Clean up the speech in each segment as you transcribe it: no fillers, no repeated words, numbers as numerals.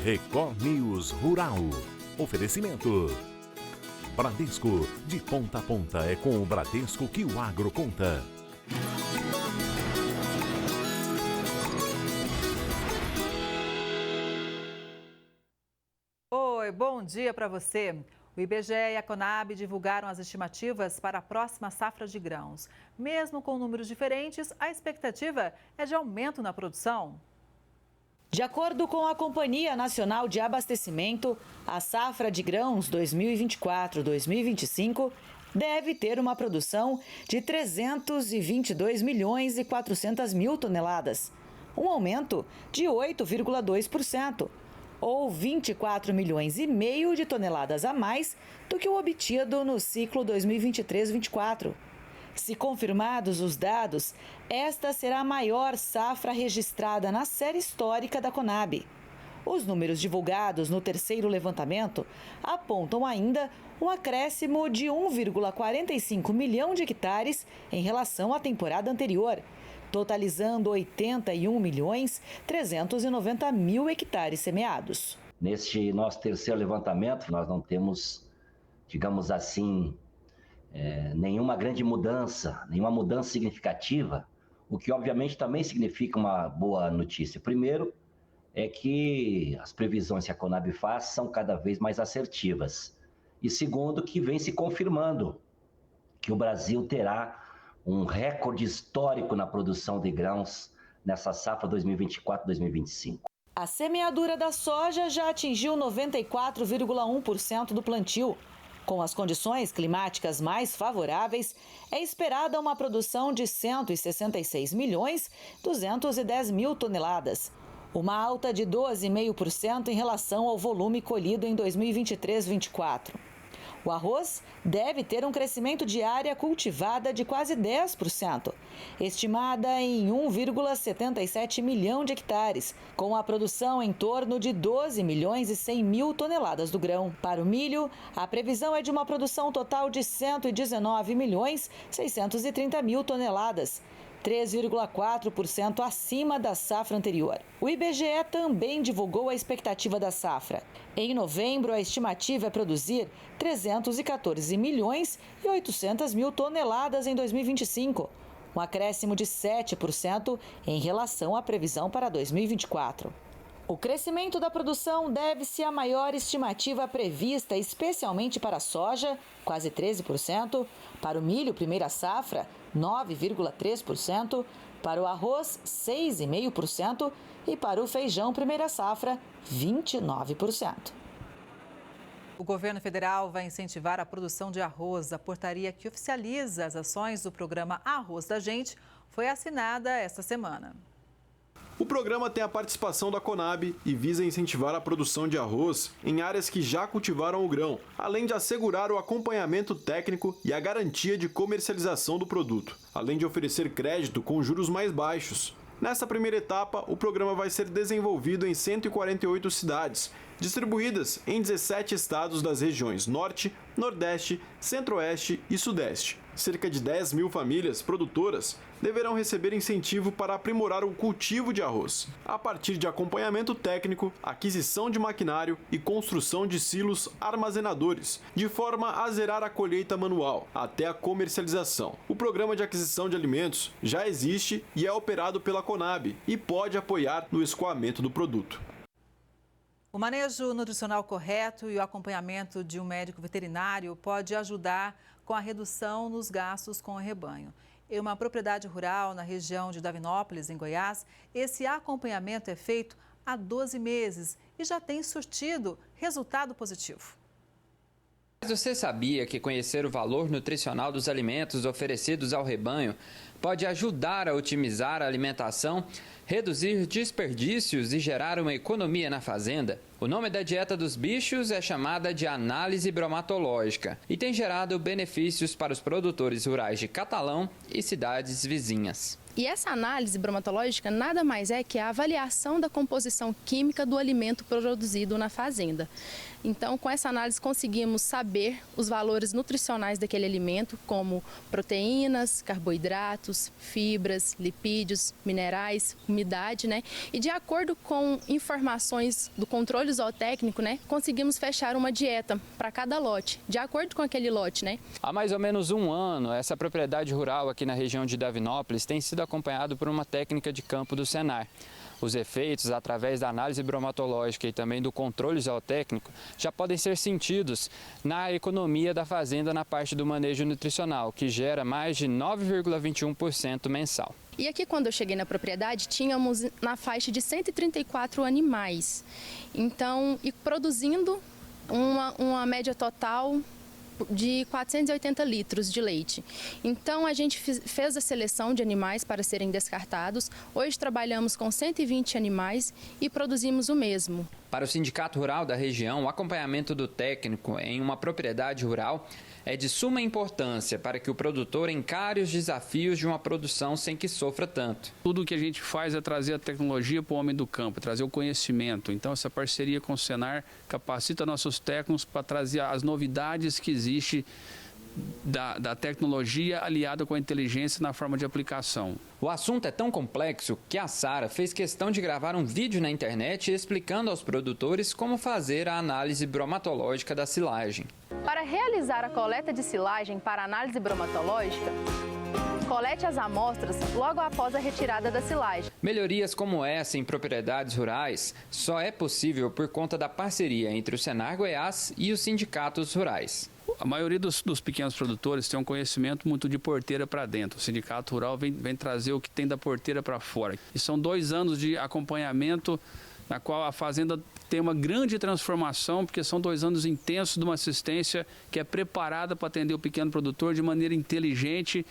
Record News Rural. Oferecimento. Bradesco, de ponta a ponta é com o Bradesco que o agro conta. Oi, bom dia para você. O IBGE e a Conab divulgaram as estimativas para a próxima safra de grãos. Mesmo com números diferentes, a expectativa é de aumento na produção. De acordo com a Companhia Nacional de Abastecimento, a safra de grãos 2024-2025 deve ter uma produção de 322 milhões e 400 mil toneladas, um aumento de 8,2%, ou 24 milhões e meio de toneladas a mais do que o obtido no ciclo 2023-24. Se confirmados os dados, esta será a maior safra registrada na série histórica da Conab. Os números divulgados no terceiro levantamento apontam ainda um acréscimo de 1,45 milhão de hectares em relação à temporada anterior, totalizando 81 milhões 390 mil hectares semeados. Neste nosso terceiro levantamento, nós não temos, digamos assim, nenhuma grande mudança, nenhuma mudança significativa, o que obviamente também significa uma boa notícia. Primeiro, é que as previsões que a Conab faz são cada vez mais assertivas. E segundo, que vem se confirmando que o Brasil terá um recorde histórico na produção de grãos nessa safra 2024-2025. A semeadura da soja já atingiu 94,1% do plantio. Com as condições climáticas mais favoráveis, é esperada uma produção de 166 milhões 210 mil toneladas, uma alta de 12,5% em relação ao volume colhido em 2023-24. O arroz deve ter um crescimento de área cultivada de quase 10%, estimada em 1,77 milhão de hectares, com a produção em torno de 12 milhões e 100 mil toneladas do grão. Para o milho, a previsão é de uma produção total de 119 milhões 630 mil toneladas, 3,4% acima da safra anterior. O IBGE também divulgou a expectativa da safra. Em novembro, a estimativa é produzir 314 milhões e 800 mil toneladas em 2025, um acréscimo de 7% em relação à previsão para 2024. O crescimento da produção deve-se à maior estimativa prevista, especialmente para a soja, quase 13%, para o milho primeira safra, 9,3%, para o arroz, 6,5% e para o feijão primeira safra, 29%. O governo federal vai incentivar a produção de arroz. A portaria que oficializa as ações do programa Arroz da Gente foi assinada esta semana. O programa tem a participação da Conab e visa incentivar a produção de arroz em áreas que já cultivaram o grão, além de assegurar o acompanhamento técnico e a garantia de comercialização do produto, além de oferecer crédito com juros mais baixos. Nesta primeira etapa, o programa vai ser desenvolvido em 148 cidades, distribuídas em 17 estados das regiões Norte, Nordeste, Centro-Oeste e Sudeste. Cerca de 10 mil famílias produtoras deverão receber incentivo para aprimorar o cultivo de arroz, a partir de acompanhamento técnico, aquisição de maquinário e construção de silos armazenadores, de forma a zerar a colheita manual até a comercialização. O programa de aquisição de alimentos já existe e é operado pela Conab e pode apoiar no escoamento do produto. O manejo nutricional correto e o acompanhamento de um médico veterinário pode ajudar com a redução nos gastos com o rebanho. Em uma propriedade rural na região de Davinópolis, em Goiás, esse acompanhamento é feito há 12 meses e já tem surtido resultado positivo. Mas você sabia que conhecer o valor nutricional dos alimentos oferecidos ao rebanho pode ajudar a otimizar a alimentação, reduzir desperdícios e gerar uma economia na fazenda? O nome da dieta dos bichos é chamada de análise bromatológica e tem gerado benefícios para os produtores rurais de Catalão e cidades vizinhas. E essa análise bromatológica nada mais é que a avaliação da composição química do alimento produzido na fazenda. Então, com essa análise, conseguimos saber os valores nutricionais daquele alimento, como proteínas, carboidratos, fibras, lipídios, minerais, umidade, né? E de acordo com informações do controle zootécnico, né, conseguimos fechar uma dieta para cada lote, de acordo com aquele lote, né? Há mais ou menos um ano, essa propriedade rural aqui na região de Davinópolis tem sido acompanhado por uma técnica de campo do Senar. Os efeitos, através da análise bromatológica e também do controle zootécnico, já podem ser sentidos na economia da fazenda na parte do manejo nutricional, que gera mais de 9,21% mensal. E aqui, quando eu cheguei na propriedade, tínhamos na faixa de 134 animais. Então, e produzindo uma média total de 480 litros de leite. Então, a gente fez a seleção de animais para serem descartados. Hoje trabalhamos com 120 animais e produzimos o mesmo. Para o Sindicato Rural da região, o acompanhamento do técnico em uma propriedade rural é de suma importância para que o produtor encare os desafios de uma produção sem que sofra tanto. Tudo o que a gente faz é trazer a tecnologia para o homem do campo, trazer o conhecimento. Então, essa parceria com o Senar capacita nossos técnicos para trazer as novidades que existem da tecnologia aliada com a inteligência na forma de aplicação. O assunto é tão complexo que a Sara fez questão de gravar um vídeo na internet explicando aos produtores como fazer a análise bromatológica da silagem. Para realizar a coleta de silagem para análise bromatológica, colete as amostras logo após a retirada da silagem. Melhorias como essa em propriedades rurais só é possível por conta da parceria entre o Senar Goiás e os sindicatos rurais. A maioria dos pequenos produtores tem um conhecimento muito de porteira para dentro. O Sindicato Rural vem trazer o que tem da porteira para fora. E são 2 anos de acompanhamento na qual a fazenda tem uma grande transformação, porque são 2 anos intensos de uma assistência que é preparada para atender o pequeno produtor de maneira inteligente.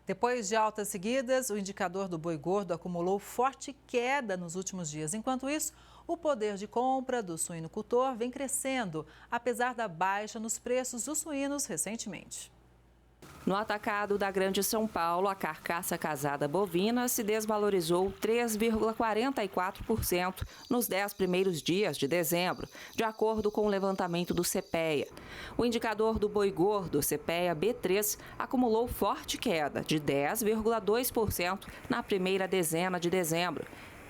Depois de altas seguidas, o indicador do boi gordo acumulou forte queda nos últimos dias. Enquanto isso, o poder de compra do suinocultor vem crescendo, apesar da baixa nos preços dos suínos recentemente. No atacado da Grande São Paulo, a carcaça casada bovina se desvalorizou 3,44% nos 10 primeiros dias de dezembro, de acordo com o levantamento do CPEA. O indicador do boi gordo, CPEA B3, acumulou forte queda de 10,2% na primeira dezena de dezembro,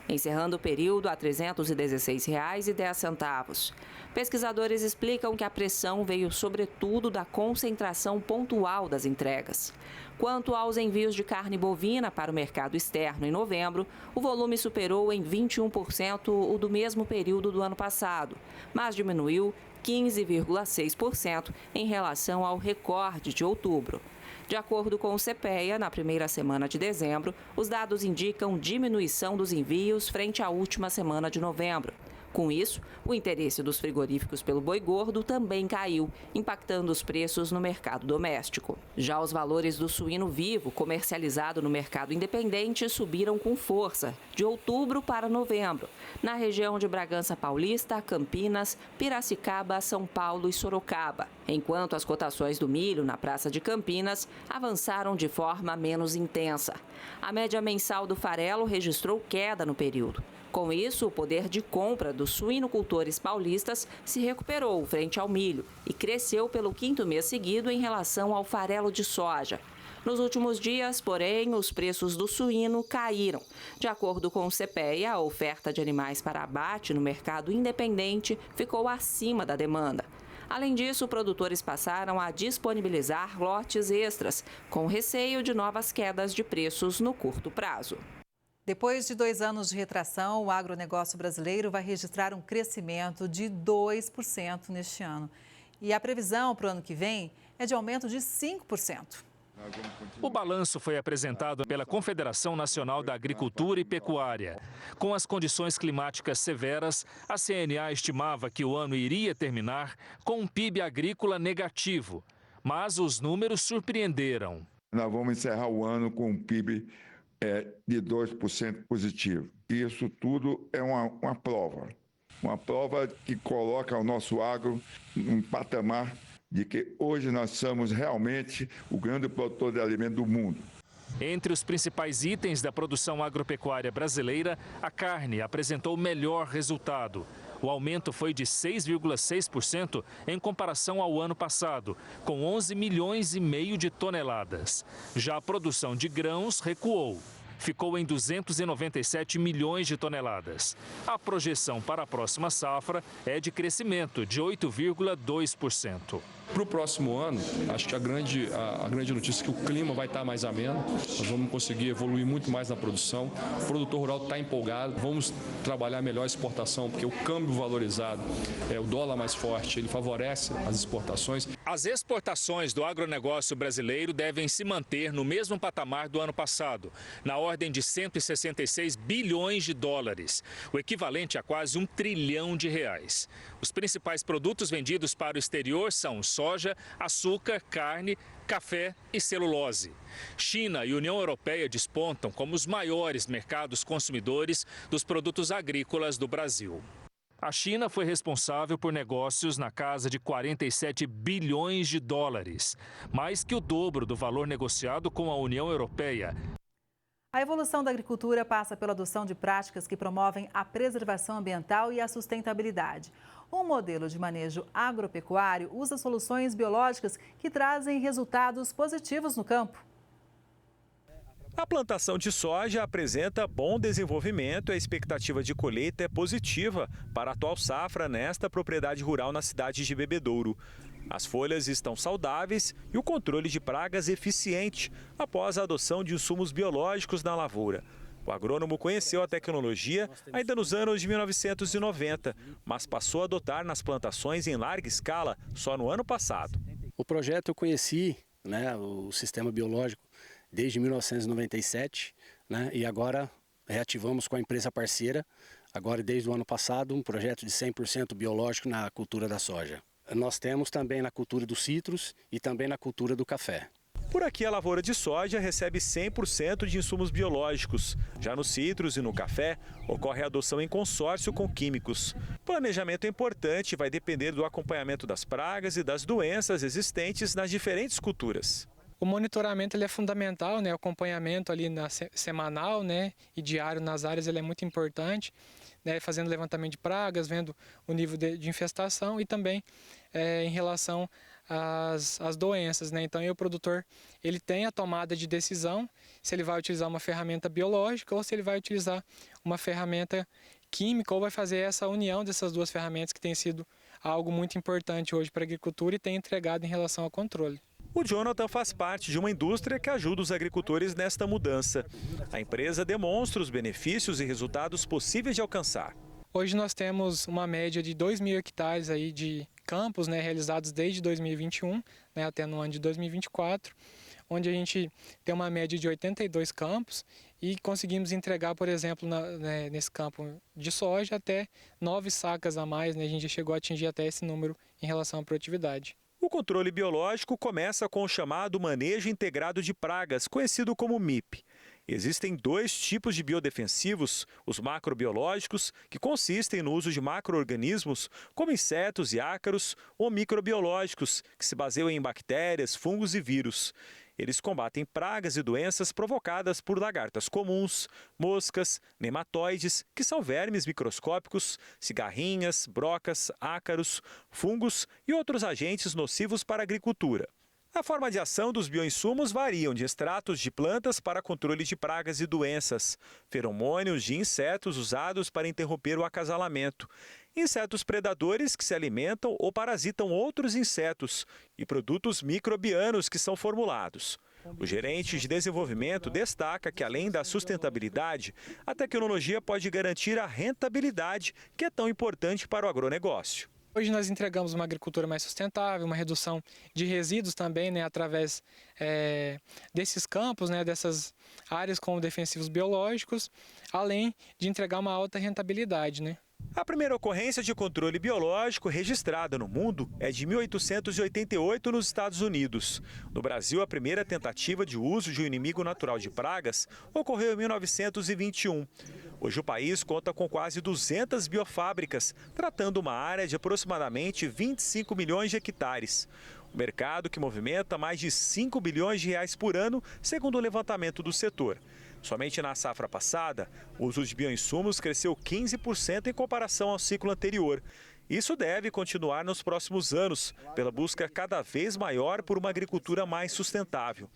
encerrando o período a R$ 316,10. Pesquisadores explicam que a pressão veio sobretudo da concentração pontual das entregas. Quanto aos envios de carne bovina para o mercado externo em novembro, o volume superou em 21% o do mesmo período do ano passado, mas diminuiu 15,6% em relação ao recorde de outubro. De acordo com o CPEA, na primeira semana de dezembro, os dados indicam diminuição dos envios frente à última semana de novembro. Com isso, o interesse dos frigoríficos pelo boi gordo também caiu, impactando os preços no mercado doméstico. Já os valores do suíno vivo, comercializado no mercado independente, subiram com força, de outubro para novembro, na região de Bragança Paulista, Campinas, Piracicaba, São Paulo e Sorocaba, enquanto as cotações do milho na Praça de Campinas avançaram de forma menos intensa. A média mensal do farelo registrou queda no período. Com isso, o poder de compra dos suinocultores paulistas se recuperou frente ao milho e cresceu pelo 5º mês seguido em relação ao farelo de soja. Nos últimos dias, porém, os preços do suíno caíram. De acordo com o CPEA, a oferta de animais para abate no mercado independente ficou acima da demanda. Além disso, produtores passaram a disponibilizar lotes extras, com receio de novas quedas de preços no curto prazo. Depois de 2 anos de retração, o agronegócio brasileiro vai registrar um crescimento de 2% neste ano. E a previsão para o ano que vem é de aumento de 5%. O balanço foi apresentado pela Confederação Nacional da Agricultura e Pecuária. Com as condições climáticas severas, a CNA estimava que o ano iria terminar com um PIB agrícola negativo. Mas os números surpreenderam. Nós vamos encerrar o ano com um PIB de 2% positivo. Isso tudo é uma prova que coloca o nosso agro num patamar de que hoje nós somos realmente o grande produtor de alimento do mundo. Entre os principais itens da produção agropecuária brasileira, a carne apresentou o melhor resultado. O aumento foi de 6,6% em comparação ao ano passado, com 11,5 milhões de toneladas. Já a produção de grãos recuou. Ficou em 297 milhões de toneladas. A projeção para a próxima safra é de crescimento de 8,2%. Para o próximo ano, acho que a grande notícia é que o clima vai estar mais ameno, nós vamos conseguir evoluir muito mais na produção, o produtor rural está empolgado, vamos trabalhar melhor a exportação, porque o câmbio valorizado, o dólar mais forte, ele favorece as exportações. As exportações do agronegócio brasileiro devem se manter no mesmo patamar do ano passado, na ordem de 166 bilhões de dólares, o equivalente a quase R$1 trilhão. Os principais produtos vendidos para o exterior são soja, açúcar, carne, café e celulose. China e União Europeia despontam como os maiores mercados consumidores dos produtos agrícolas do Brasil. A China foi responsável por negócios na casa de 47 bilhões de dólares, mais que o dobro do valor negociado com a União Europeia. A evolução da agricultura passa pela adoção de práticas que promovem a preservação ambiental e a sustentabilidade. Um modelo de manejo agropecuário usa soluções biológicas que trazem resultados positivos no campo. A plantação de soja apresenta bom desenvolvimento e a expectativa de colheita é positiva para a atual safra nesta propriedade rural na cidade de Bebedouro. As folhas estão saudáveis e o controle de pragas eficiente após a adoção de insumos biológicos na lavoura. O agrônomo conheceu a tecnologia ainda nos anos de 1990, mas passou a adotar nas plantações em larga escala só no ano passado. O projeto eu conheci, o sistema biológico, desde 1997, e agora reativamos com a empresa parceira, agora desde o ano passado, um projeto de 100% biológico na cultura da soja. Nós temos também na cultura dos citros e também na cultura do café. Por aqui, a lavoura de soja recebe 100% de insumos biológicos. Já nos citros e no café, ocorre a adoção em consórcio com químicos. O planejamento é importante e vai depender do acompanhamento das pragas e das doenças existentes nas diferentes culturas. O monitoramento ele é fundamental, o acompanhamento ali semanal e diário nas áreas ele é muito importante, fazendo levantamento de pragas, vendo o nível de infestação e também em relação às doenças. Então, o produtor ele tem a tomada de decisão se ele vai utilizar uma ferramenta biológica ou se ele vai utilizar uma ferramenta química ou vai fazer essa união dessas duas ferramentas que tem sido algo muito importante hoje para a agricultura e tem entregado em relação ao controle. O Jonathan faz parte de uma indústria que ajuda os agricultores nesta mudança. A empresa demonstra os benefícios e resultados possíveis de alcançar. Hoje nós temos uma média de 2.000 hectares aí de campos realizados desde 2021 até no ano de 2024, onde a gente tem uma média de 82 campos e conseguimos entregar, por exemplo, nesse campo de soja até 9 sacas a mais. A gente já chegou a atingir até esse número em relação à produtividade. O controle biológico começa com o chamado manejo integrado de pragas, conhecido como MIP. Existem dois tipos de biodefensivos, os macrobiológicos, que consistem no uso de macro-organismos, como insetos e ácaros, ou microbiológicos, que se baseiam em bactérias, fungos e vírus. Eles combatem pragas e doenças provocadas por lagartas comuns, moscas, nematóides, que são vermes microscópicos, cigarrinhas, brocas, ácaros, fungos e outros agentes nocivos para a agricultura. A forma de ação dos bioinsumos variam de extratos de plantas para controle de pragas e doenças, feromônios de insetos usados para interromper o acasalamento, insetos predadores que se alimentam ou parasitam outros insetos e produtos microbianos que são formulados. O gerente de desenvolvimento destaca que, além da sustentabilidade, a tecnologia pode garantir a rentabilidade, que é tão importante para o agronegócio. Hoje nós entregamos uma agricultura mais sustentável, uma redução de resíduos também, através desses campos, dessas áreas com defensivos biológicos, além de entregar uma alta rentabilidade. A primeira ocorrência de controle biológico registrada no mundo é de 1888 nos Estados Unidos. No Brasil, a primeira tentativa de uso de um inimigo natural de pragas ocorreu em 1921. Hoje o país conta com quase 200 biofábricas, tratando uma área de aproximadamente 25 milhões de hectares. mercado que movimenta mais de 5 bilhões de reais por ano, segundo o levantamento do setor. Somente na safra passada, o uso de bioinsumos cresceu 15% em comparação ao ciclo anterior. Isso deve continuar nos próximos anos, pela busca cada vez maior por uma agricultura mais sustentável.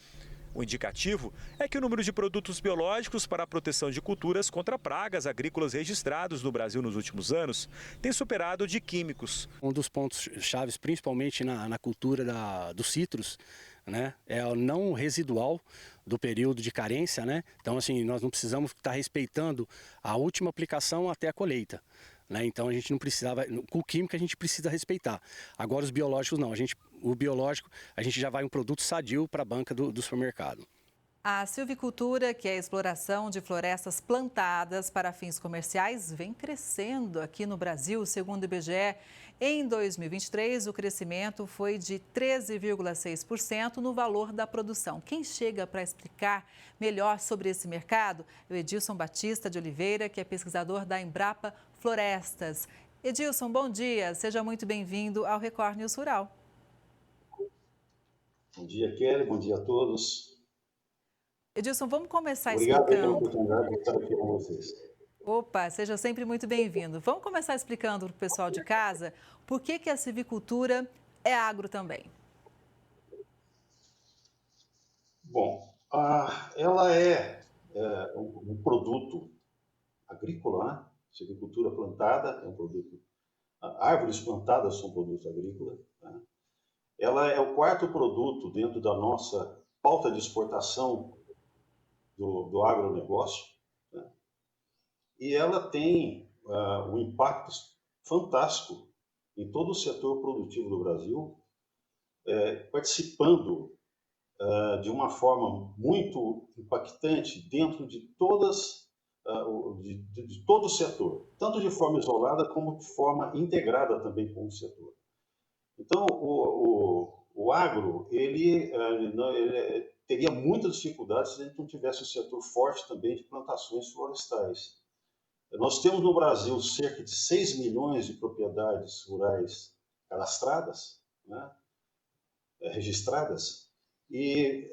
O indicativo é que o número de produtos biológicos para a proteção de culturas contra pragas agrícolas registrados no Brasil nos últimos anos tem superado o de químicos. Um dos pontos chaves, principalmente na cultura dos citros, né, é o não residual do período de carência, né? Então, assim, nós não precisamos estar respeitando a última aplicação até a colheita. Então a gente não precisava, com química a gente precisa respeitar. Agora os biológicos não, o biológico a gente já vai um produto sadio para a banca do supermercado. A silvicultura, que é a exploração de florestas plantadas para fins comerciais, vem crescendo aqui no Brasil, segundo o IBGE. Em 2023, o crescimento foi de 13,6% no valor da produção. Quem chega para explicar melhor sobre esse mercado é o Edilson Batista de Oliveira, que é pesquisador da Embrapa Florestas. Edilson, bom dia. Seja muito bem-vindo ao Record News Rural. Bom dia, Kelly. Bom dia a todos. Edilson, vamos começar explicando. Obrigado pela oportunidade de estar aqui com vocês. Opa, seja sempre muito bem-vindo. Vamos começar explicando para o pessoal de casa por que a silvicultura é agro também. Bom, ela é um produto agrícola, né? Silvicultura plantada é um produto. Árvores plantadas são produtos agrícolas. Né? Ela é o quarto produto dentro da nossa pauta de exportação do agronegócio, né? E ela tem um impacto fantástico em todo o setor produtivo do Brasil, participando de uma forma muito impactante dentro de todas de todo o setor, tanto de forma isolada como de forma integrada também com o setor. Então, o agro, ele teria muitas dificuldades se a gente não tivesse um setor forte também de plantações florestais. Nós temos no Brasil cerca de 6 milhões de propriedades rurais cadastradas, né, registradas, e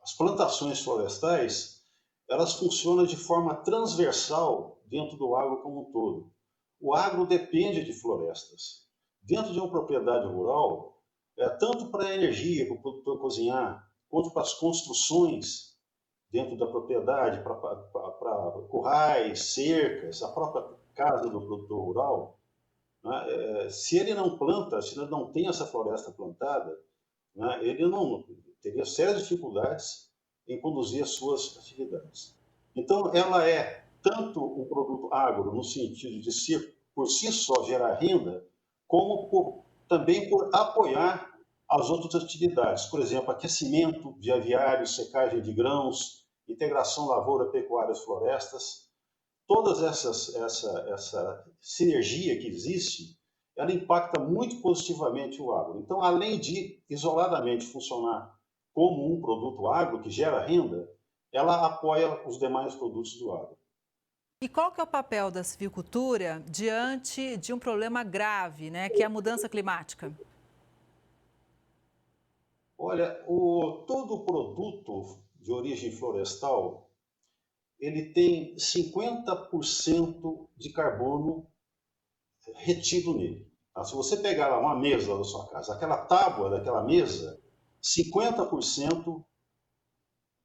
as plantações florestais, elas funcionam de forma transversal dentro do agro como um todo. O agro depende de florestas. Dentro de uma propriedade rural, tanto para a energia, para o produtor cozinhar, quanto para as construções dentro da propriedade, para currais, cercas, a própria casa do produtor rural, né, se ele não planta, se ele não tem essa floresta plantada, né, ele não teria sérias dificuldades em conduzir as suas atividades. Então, ela é tanto um produto agro, no sentido de ser, por si só, gerar renda, como também por apoiar as outras atividades. Por exemplo, aquecimento de aviários, secagem de grãos, integração lavoura, pecuárias, florestas. Todas essa sinergia que existe, ela impacta muito positivamente o agro. Então, além de isoladamente funcionar como um produto agro que gera renda, ela apoia os demais produtos do agro. E qual que é o papel da silvicultura diante de um problema grave, né, que é a mudança climática? Olha, todo produto de origem florestal, ele tem 50% de carbono retido nele. Se você pegar lá uma mesa da sua casa, aquela tábua daquela mesa, 50%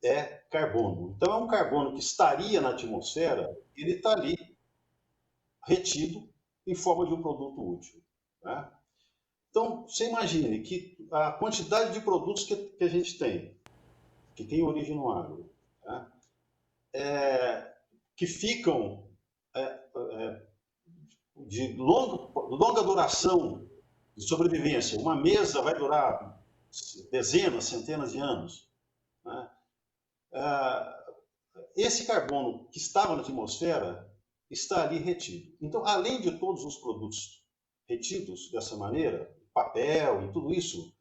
é carbono. Então, é um carbono que estaria na atmosfera, ele está ali retido em forma de um produto útil. Né? Então, você imagine que a quantidade de produtos que a gente tem, que tem origem no agro, né? Que ficam de longa duração de sobrevivência. Uma mesa vai durar dezenas, centenas de anos. Né? Esse carbono que estava na atmosfera está ali retido. Então, além de todos os produtos retidos dessa maneira, papel e tudo isso,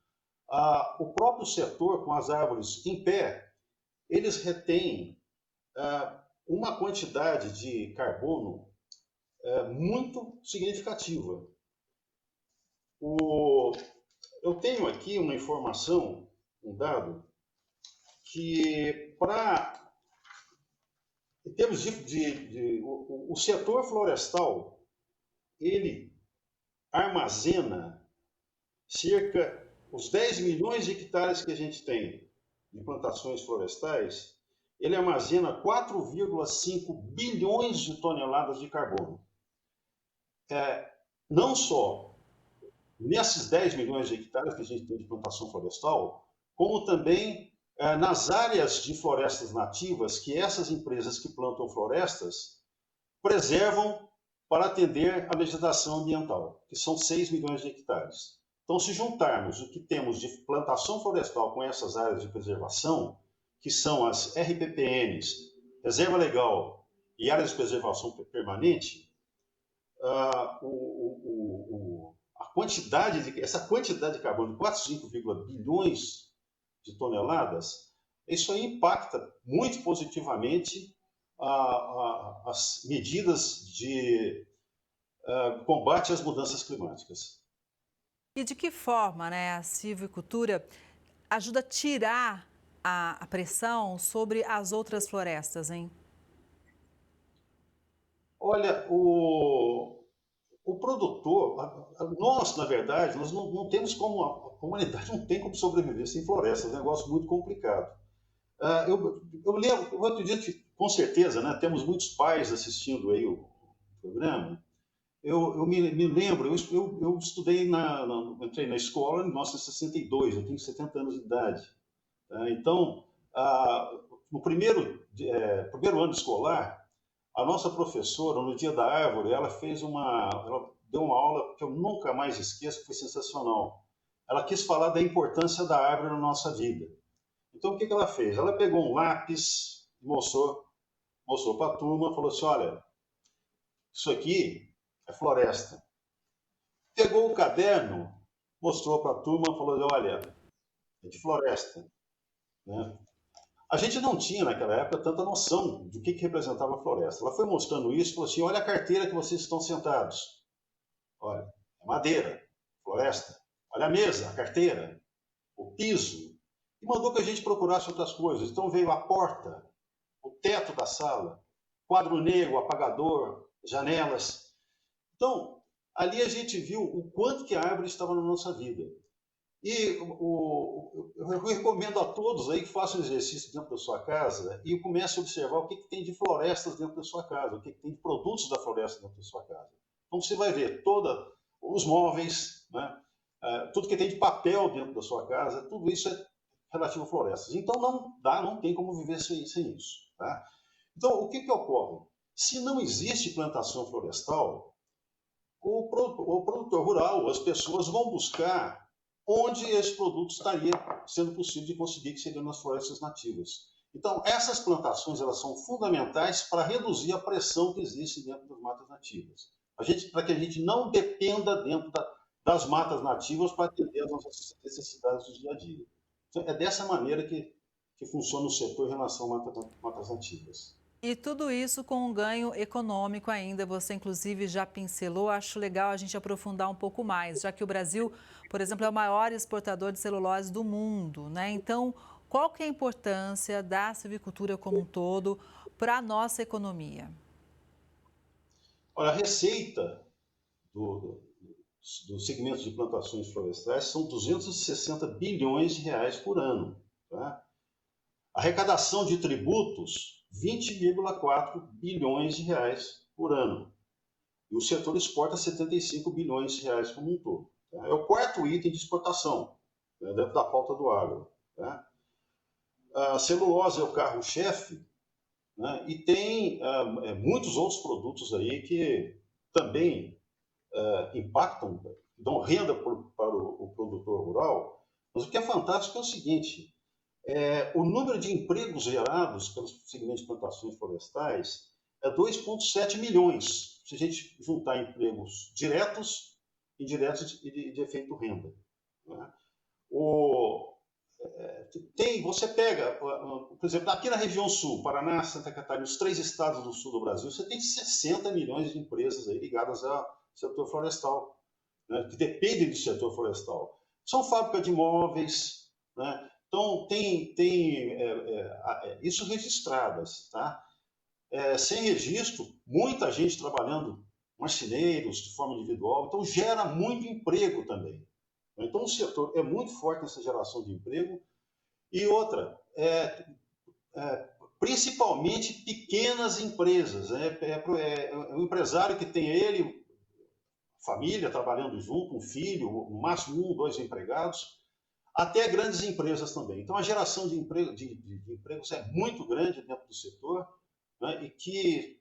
o próprio setor, com as árvores em pé, eles retêm uma quantidade de carbono muito significativa. Eu tenho aqui uma informação, um dado, que em termos o setor florestal, ele armazena os 10 milhões de hectares que a gente tem de plantações florestais, ele armazena 4,5 bilhões de toneladas de carbono. Não só nesses 10 milhões de hectares que a gente tem de plantação florestal, como também nas áreas de florestas nativas que essas empresas que plantam florestas preservam para atender a legislação ambiental, que são 6 milhões de hectares. Então, se juntarmos o que temos de plantação florestal com essas áreas de preservação, que são as RPPNs, Reserva Legal e Áreas de Preservação Permanente, essa quantidade de carbono, 4,5 bilhões de toneladas, isso aí impacta muito positivamente as medidas de combate às mudanças climáticas. E de que forma, né, a silvicultura ajuda a tirar a pressão sobre as outras florestas, hein? Olha, o produtor, nós, na verdade, nós não temos como, a humanidade não tem como sobreviver sem florestas, é um negócio muito complicado. Eu lembro, outro dia, com certeza, né, temos muitos pais assistindo aí o programa. Eu me lembro, eu estudei, entrei na escola em 1962, eu tenho 70 anos de idade. Então, no primeiro ano escolar, a nossa professora, no Dia da Árvore, ela deu uma aula que eu nunca mais esqueço, que foi sensacional. Ela quis falar da importância da árvore na nossa vida. Então, o que ela fez? Ela pegou um lápis, mostrou para a turma, falou assim, olha, isso aqui é floresta. Pegou o caderno, mostrou para a turma, falou, olha, é de floresta. Né? A gente não tinha, naquela época, tanta noção do que representava a floresta. Ela foi mostrando isso e falou assim, olha a carteira que vocês estão sentados. Olha, é madeira, floresta. Olha a mesa, a carteira, o piso. E mandou que a gente procurasse outras coisas. Então veio a porta, o teto da sala, quadro negro, apagador, janelas. Então, ali a gente viu o quanto que a árvore estava na nossa vida. E eu recomendo a todos aí que façam exercício dentro da sua casa e comecem a observar o que tem de florestas dentro da sua casa, o que tem de produtos da floresta dentro da sua casa. Então você vai ver os móveis, né? Tudo que tem de papel dentro da sua casa, tudo isso é relativo a florestas. Então não tem como viver sem isso. Tá? Então o que ocorre? Se não existe plantação florestal, o produtor rural, as pessoas vão buscar onde esse produto estaria sendo possível de conseguir, que seriam nas florestas nativas. Então, essas plantações elas são fundamentais para reduzir a pressão que existe dentro das matas nativas. Para que a gente não dependa dentro das matas nativas para atender as nossas necessidades do dia a dia. Então, é dessa maneira que funciona o setor em relação a matas nativas. E tudo isso com um ganho econômico ainda. Você, inclusive, já pincelou. Acho legal a gente aprofundar um pouco mais, já que o Brasil, por exemplo, é o maior exportador de celulose do mundo, né? Então, qual que é a importância da silvicultura como um todo para a nossa economia? Olha, a receita do segmento de plantações florestais são 260 bilhões de reais por ano. Tá? A arrecadação de tributos, 20,4 bilhões de reais por ano. E o setor exporta 75 bilhões de reais como um todo. Tá? É o quarto item de exportação, né, dentro da pauta do agro. Tá? A celulose é o carro-chefe, né, e tem muitos outros produtos aí que também impactam, dão renda para o produtor rural. Mas o que é fantástico é o seguinte, o número de empregos gerados pelos segmentos de plantações florestais é 2,7 milhões, se a gente juntar empregos diretos, indiretos e de efeito renda. Né? Você pega, por exemplo, aqui na região sul, Paraná, Santa Catarina, os 3 estados do sul do Brasil, você tem 60 milhões de empresas aí ligadas ao setor florestal. né, que dependem do setor florestal. São fábricas de móveis, né? Então, tem isso registradas, tá? Sem registro, muita gente trabalhando, marceneiros, de forma individual, então gera muito emprego também. Então, o setor é muito forte nessa geração de emprego. E outra, principalmente pequenas empresas. O empresário que tem ele, família trabalhando junto, um filho, no máximo 1, 2 empregados, até grandes empresas também. Então, a geração de empregos é muito grande dentro do setor, né, e que,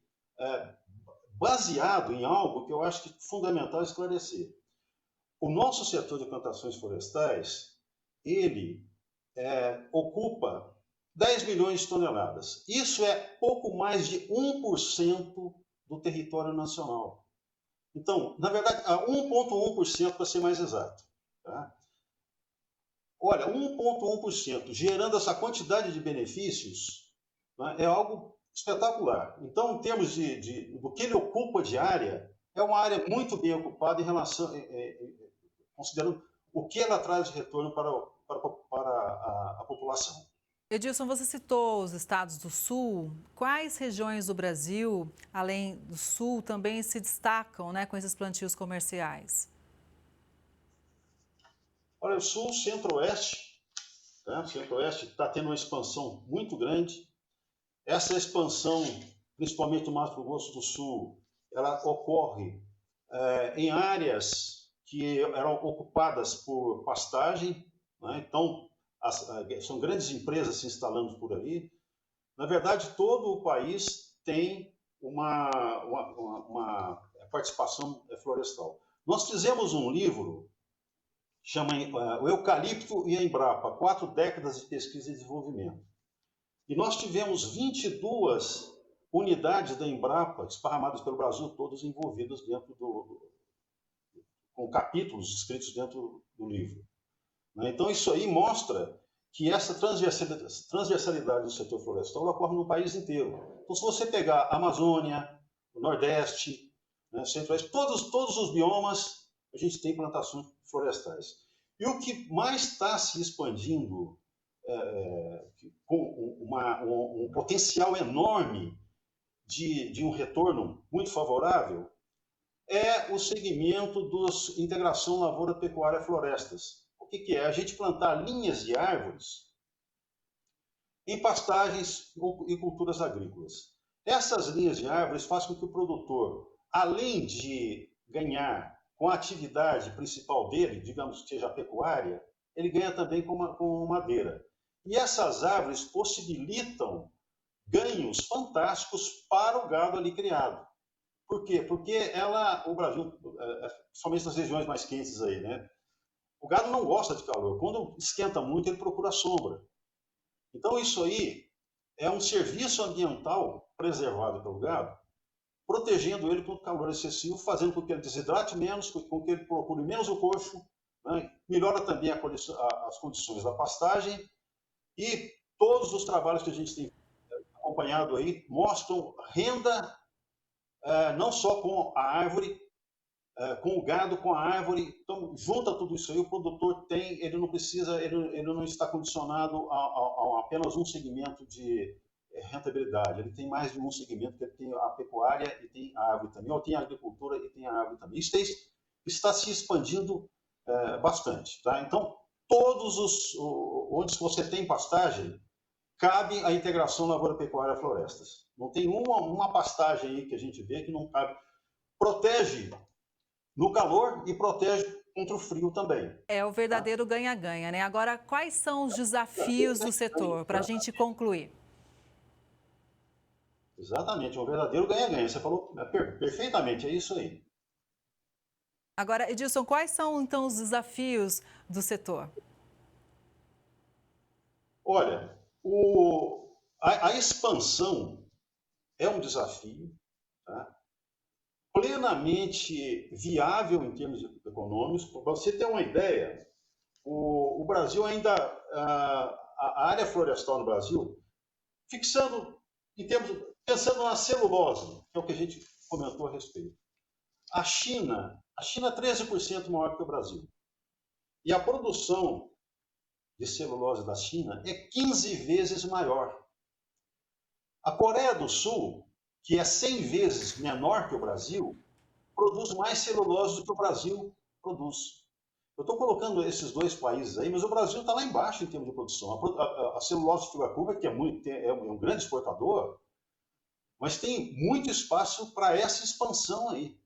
baseado em algo que eu acho que é fundamental esclarecer. O nosso setor de plantações florestais, ele ocupa 10 milhões de toneladas. Isso é pouco mais de 1% do território nacional. Então, na verdade, 1,1% para ser mais exato. Tá? Olha, 1,1% gerando essa quantidade de benefícios, né, é algo espetacular. Então, em termos do que ele ocupa de área, é uma área muito bem ocupada em relação, considerando o que ela traz de retorno para a população. Edilson, você citou os estados do Sul. Quais regiões do Brasil, além do Sul, também se destacam, né, com esses plantios comerciais? Olha, o Sul, Centro-Oeste, tá? O Centro-Oeste está tendo uma expansão muito grande. Essa expansão, principalmente no Mato Grosso do Sul, ela ocorre em áreas que eram ocupadas por pastagem, né? Então, são grandes empresas se instalando por ali. Na verdade, todo o país tem uma participação florestal. Nós fizemos um livro, chama O Eucalipto e a Embrapa, 4 décadas de pesquisa e desenvolvimento. E nós tivemos 22 unidades da Embrapa esparramadas pelo Brasil, todas envolvidas dentro com capítulos escritos dentro do livro. Então, isso aí mostra que essa transversalidade do setor florestal ocorre no país inteiro. Então, se você pegar a Amazônia, o Nordeste, né, Centro-Oeste, todos os biomas, a gente tem plantações florestais. E o que mais está se expandindo, com um potencial enorme de um retorno muito favorável, é o segmento da integração lavoura-pecuária-florestas. O que é? A gente plantar linhas de árvores em pastagens e culturas agrícolas. Essas linhas de árvores fazem com que o produtor, além de ganhar com a atividade principal dele, digamos que seja a pecuária, ele ganha também com madeira. E essas árvores possibilitam ganhos fantásticos para o gado ali criado. Por quê? Porque o Brasil, principalmente nas regiões mais quentes aí, né? O gado não gosta de calor. Quando esquenta muito, ele procura sombra. Então, isso aí é um serviço ambiental preservado pelo gado, protegendo ele contra o calor excessivo, fazendo com que ele desidrate menos, com que ele procure menos o coxo, né? Melhora também as condições da pastagem, e todos os trabalhos que a gente tem acompanhado aí mostram renda, não só com a árvore, com o gado, com a árvore. Então, junta tudo isso aí, o produtor ele não está condicionado a apenas um segmento de rentabilidade. Ele tem mais de um segmento, que ele tem a pecuária e tem a árvore também, ou tem a agricultura e tem a árvore também. Isso está se expandindo bastante. Tá? Então, onde você tem pastagem, cabe a integração lavoura-pecuária-florestas. Não tem uma pastagem aí que a gente vê que não cabe. Protege no calor e protege contra o frio também. É o verdadeiro ganha-ganha, né? Agora, quais são os desafios do setor, para a gente concluir? Exatamente, um verdadeiro ganha-ganha. Você falou perfeitamente, é isso aí. Agora, Edilson, quais são, então, os desafios do setor? Olha, a expansão é um desafio, tá? Plenamente viável em termos econômicos. Para você ter uma ideia, o Brasil ainda, a área florestal no Brasil, pensando na celulose, que é o que a gente comentou a respeito, A China é 13% maior que o Brasil. E a produção de celulose da China é 15 vezes maior. A Coreia do Sul, que é 100 vezes menor que o Brasil, produz mais celulose do que o Brasil produz. Eu estou colocando esses dois países aí, mas o Brasil está lá embaixo em termos de produção. A celulose de fibra curva, que é um grande exportador, mas tem muito espaço para essa expansão aí,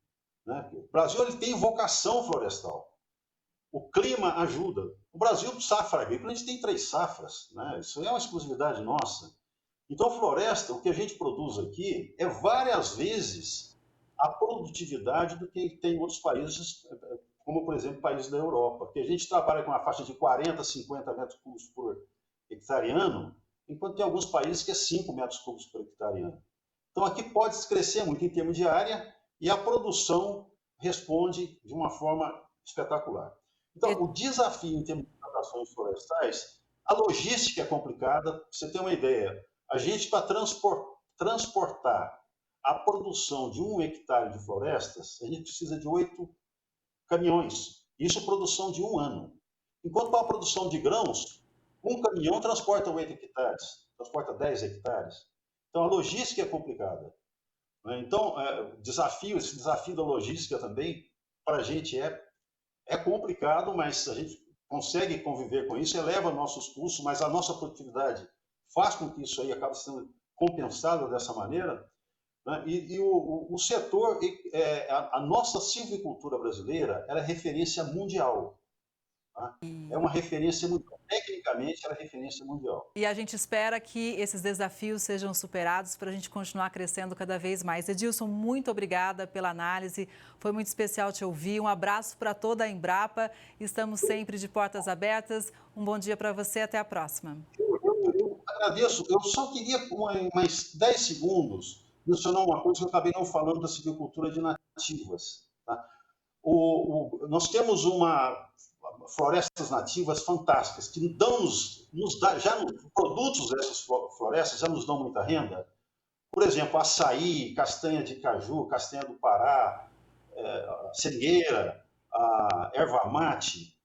né? O Brasil ele tem vocação florestal. O clima ajuda. O Brasil, safra agrícola, a gente tem 3 safras, né? Isso é uma exclusividade nossa. Então, floresta, o que a gente produz aqui é várias vezes a produtividade do que tem em outros países, como, por exemplo, países da Europa, que a gente trabalha com uma faixa de 40, 50 metros cúbicos por hectare ano, enquanto tem alguns países que é 5 metros cúbicos por hectare ano. Então, aqui pode crescer muito em termos de área e a produção responde de uma forma espetacular. Então, o desafio em termos de plantações florestais, a logística é complicada. Para você ter uma ideia, a gente, para transportar a produção de 1 hectare de florestas, a gente precisa de 8 caminhões. Isso é produção de 1 ano. Enquanto para a produção de grãos, 1 caminhão transporta 8 hectares, transporta 10 hectares. Então, a logística é complicada. Então, esse desafio da logística também, para a gente é complicado, mas a gente consegue conviver com isso, eleva nossos custos, mas a nossa produtividade faz com que isso aí acabe sendo compensado dessa maneira. Né? E o setor, a nossa silvicultura brasileira, ela é referência mundial. Tá? É uma referência mundial. Tecnicamente, ela é referência mundial. E a gente espera que esses desafios sejam superados para a gente continuar crescendo cada vez mais. Edilson, muito obrigada pela análise. Foi muito especial te ouvir. Um abraço para toda a Embrapa. Estamos sempre de portas abertas. Um bom dia para você. Até a próxima. Eu agradeço. Eu só queria, mais 10 segundos, mencionar uma coisa que eu acabei não falando da silvicultura de nativas. Tá? Nós temos florestas nativas fantásticas, que produtos dessas florestas já nos dão muita renda. Por exemplo, açaí, castanha de caju, castanha do Pará, seringueira, a erva mate.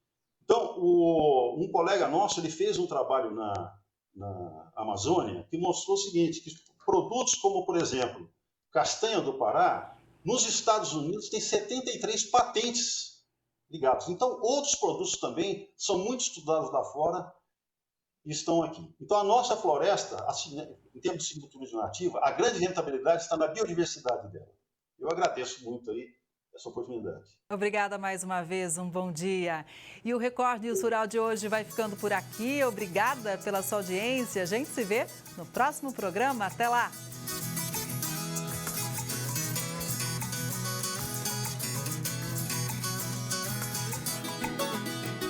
Então, um colega nosso ele fez um trabalho na Amazônia que mostrou o seguinte, que produtos como, por exemplo, castanha do Pará, nos Estados Unidos tem 73 patentes ligados. Então, outros produtos também são muito estudados lá fora e estão aqui. Então, a nossa floresta, assim, em termos de silvicultura nativa, a grande rentabilidade está na biodiversidade dela. Eu agradeço muito aí essa oportunidade. Obrigada mais uma vez, um bom dia. E o Record News Rural de hoje vai ficando por aqui. Obrigada pela sua audiência. A gente se vê no próximo programa. Até lá!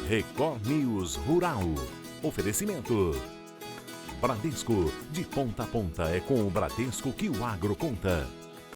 Record News Rural. Oferecimento. Bradesco. De ponta a ponta é com o Bradesco que o agro conta.